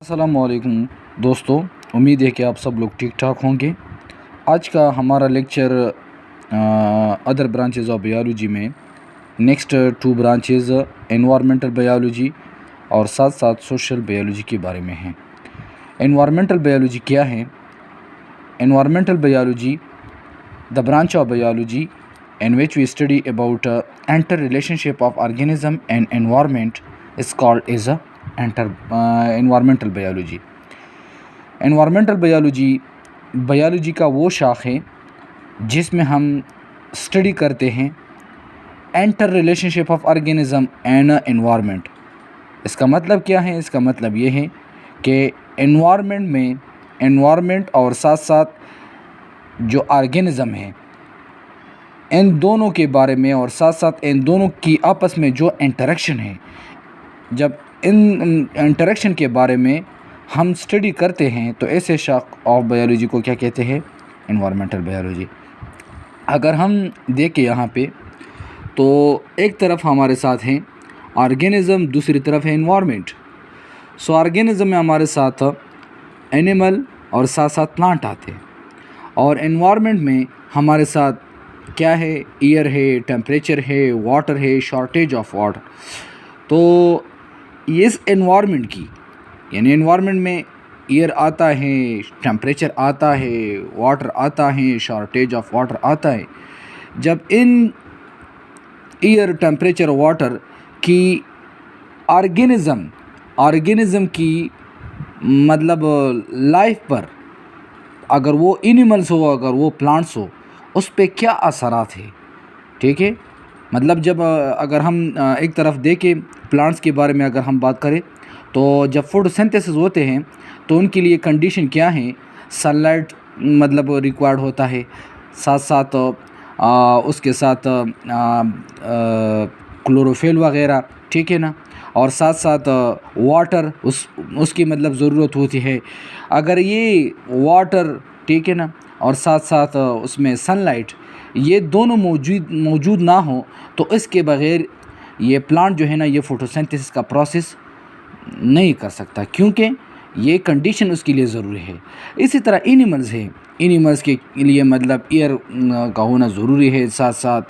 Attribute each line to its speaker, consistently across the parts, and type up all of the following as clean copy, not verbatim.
Speaker 1: अस्सलाम वालेकुम दोस्तों, उम्मीद है कि आप सब लोग ठीक ठाक होंगे। आज का हमारा lecture other branches of biology में next two branches environmental biology और साथ साथ सोशल बायोलॉजी के बारे में हैं। एनवायरमेंटल बायोलॉजी क्या है? Environmental biology the branch of biology in which we study about interrelationship of organism and environment is called as environmental biology. environmental biology biology का वो शाख है जिसमें हम स्टडी करते हैं inter relationship of organism and environment. इसका मतलब क्या है? इसका मतलब ये है कि एनवायरनमेंट में एनवायरनमेंट और साथ साथ जो ऑर्गेनिज्म है इन दोनों के बारे में और साथ साथ इन दोनों की आपस में जो इंटरेक्शन है, जब इन इंटरेक्शन के बारे में हम स्टडी करते हैं तो ऐसे शाख ऑफ बायोलॉजी को क्या कहते हैं? Environmental biology. अगर हम देखें यहाँ पे तो एक तरफ हमारे साथ हैं ऑर्गेनिज्म, दूसरी तरफ है एनवायरनमेंट। सो ऑर्गेनिज्म में हमारे साथ एनिमल और साथ साथ प्लांट आते हैं, और एनवायरनमेंट में हमारे साथ क्या है? एयर है, टेम्परेचर है, वाटर है, शॉर्टेज ऑफ वाटर। तो इस एनवायरनमेंट की यानी एनवायरनमेंट में एयर आता है, टेम्परेचर आता है, वाटर आता है, शॉर्टेज ऑफ वाटर आता है। जब इन एयर, टेम्परेचर, वाटर की ऑर्गेनिज्म की मतलब लाइफ पर, अगर वो एनिमल्स हो, अगर वो प्लांट्स हो, उस पे क्या असरात है? ठीक है, मतलब जब अगर हम एक तरफ देखें प्लांट्स के बारे में अगर हम बात करें तो जब फोटोसिंथेसिस होते हैं तो उनके लिए कंडीशन क्या है? सनलाइट मतलब रिक्वायर्ड होता है, साथ साथ उसके साथ क्लोरोफिल वगैरह, ठीक है ना, और साथ साथ वाटर उसकी मतलब ज़रूरत होती है। अगर ये वाटर, ठीक है ना, और साथ साथ उसमें सनलाइट, ये दोनों मौजूद ना हो तो इसके बग़ैर ये प्लांट जो है ना, ये फोटोसिंथेसिस का प्रोसेस नहीं कर सकता, क्योंकि ये कंडीशन उसके लिए ज़रूरी है। इसी तरह एनिमल्स है, एनिमल्स के लिए मतलब एयर का होना ज़रूरी है, साथ साथ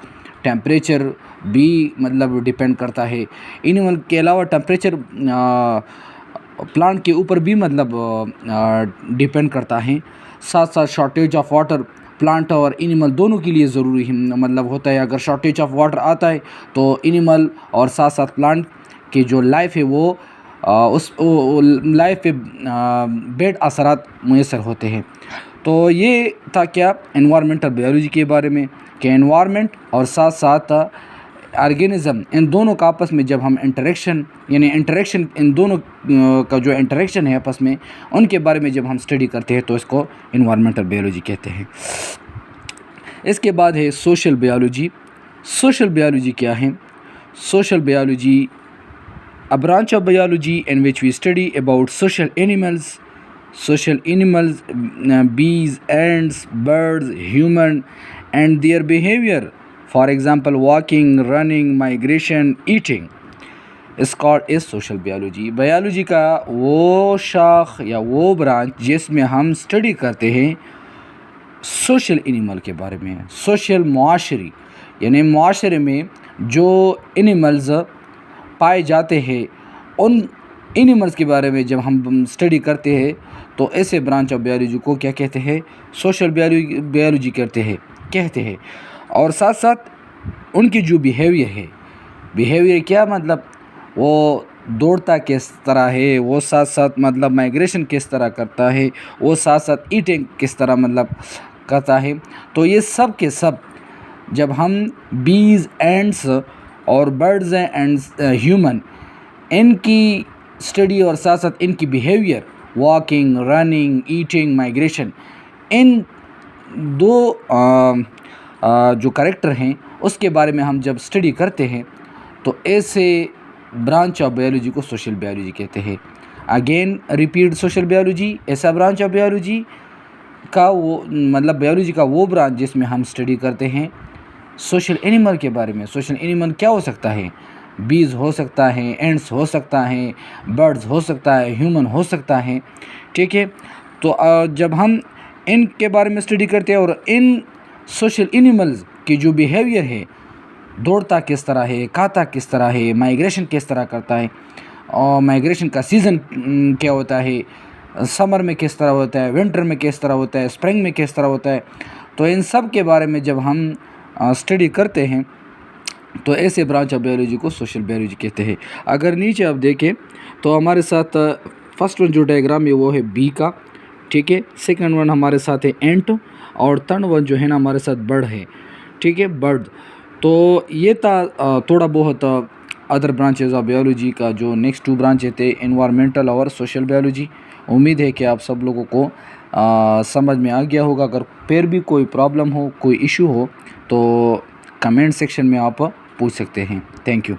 Speaker 1: टेम्परेचर भी मतलब डिपेंड करता है। एनिमल के अलावा टेम्परेचर प्लांट के ऊपर भी मतलब डिपेंड करता है। साथ साथ शॉर्टेज ऑफ वाटर प्लांट और एनिमल दोनों के लिए ज़रूरी है मतलब होता है। अगर शॉर्टेज ऑफ वाटर आता है तो एनिमल और साथ साथ प्लांट की जो लाइफ है वो उस लाइफ पे बेड असरात मुयसर होते हैं। तो ये था क्या एनवायरमेंटल बायोलॉजी के बारे में, कि एनवायरनमेंट और साथ साथ ऑर्गेनिज्म, इन दोनों का आपस में जब हम इंटरेक्शन इन दोनों का जो इंटरेक्शन है आपस में, उनके बारे में जब हम स्टडी करते हैं तो इसको एनवायरमेंटल बायोलॉजी कहते हैं। इसके बाद है सोशल बायोलॉजी। सोशल बायोलॉजी क्या है? Social biology a branch of biology in which we study about social animals, bees, ants, birds, human and their behavior. For example, walking, running, migration, eating is called is social biology. Biology का वो शाख या वो branch जिसमें हम study करते हैं social animal के बारे में। सोशल मुआशरी यानी मुआशरे में जो एनिमल्स पाए जाते हैं, उन एनिमल्स के बारे में जब हम स्टडी करते हैं तो ऐसे ब्रांच ऑफ बायोलॉजी को क्या कहते हैं? सोशल बायोलॉजी कहते हैं। और साथ साथ उनकी जो बिहेवियर क्या मतलब वो दौड़ता किस तरह है, वो साथ साथ मतलब माइग्रेशन किस तरह करता है, वो साथ साथ ईटिंग किस तरह मतलब करता है। तो ये सब के सब जब हम बीज, एंड्स और बर्ड्स एंड ह्यूमन, इनकी स्टडी और साथ साथ इनकी behaviour, walking, running, eating, migration, इन दो जो कैरेक्टर हैं उसके बारे में हम जब स्टडी करते हैं तो ऐसे ब्रांच ऑफ बायोलॉजी को सोशल बायोलॉजी कहते हैं। अगेन रिपीट, सोशल बायोलॉजी ऐसा ब्रांच ऑफ बायोलॉजी का वो मतलब बायोलॉजी का वो ब्रांच जिसमें हम स्टडी करते हैं सोशल एनिमल के बारे में। सोशल एनिमल क्या हो सकता है? بیز ہو سکتا ہے، اینٹس ہو سکتا ہے، برڈز ہو سکتا ہے، ہیومن ہو سکتا ہے، ٹھیک ہے. تو جب ہم ان کے بارے میں اسٹڈی کرتے ہیں اور ان سوشل اینیملز کی جو بیہیویئر ہے، دوڑتا کس طرح ہے، کھاتا کس طرح ہے، مائیگریشن کس طرح کرتا ہے، اور مائیگریشن کا سیزن کیا ہوتا ہے، سمر میں کس طرح ہوتا ہے، ونٹر میں کس طرح ہوتا ہے، اسپرنگ میں کس طرح ہوتا ہے. تو ان سب کے بارے میں جب ہم اسٹڈی کرتے ہیں تو ایسے برانچ آف بایولوجی کو سوشل بایولوجی کہتے ہیں. اگر نیچے آپ دیکھیں تو ہمارے ساتھ فرسٹ ون جو ڈائیگرام ہے وہ ہے بی کا، ٹھیک ہے. سیکنڈ ون ہمارے ساتھ ہے اینٹ، اور تھرڈ ون جو ہے نا ہمارے ساتھ برڈ ہے، ٹھیک ہے، برڈ. تو یہ تھا تھوڑا بہت ادر برانچز آف بایولوجی کا. جو نیکسٹ 2 برانچ تھے انوائرمنٹل اور سوشل بایولوجی. امید ہے کہ آپ سب لوگوں کو سمجھ میں آ گیا ہوگا. اگر پھر بھی کوئی پرابلم ہو، کوئی ایشو ہو تو کمنٹ سیکشن میں آپ پوچھ سکتے ہیں. Thank you.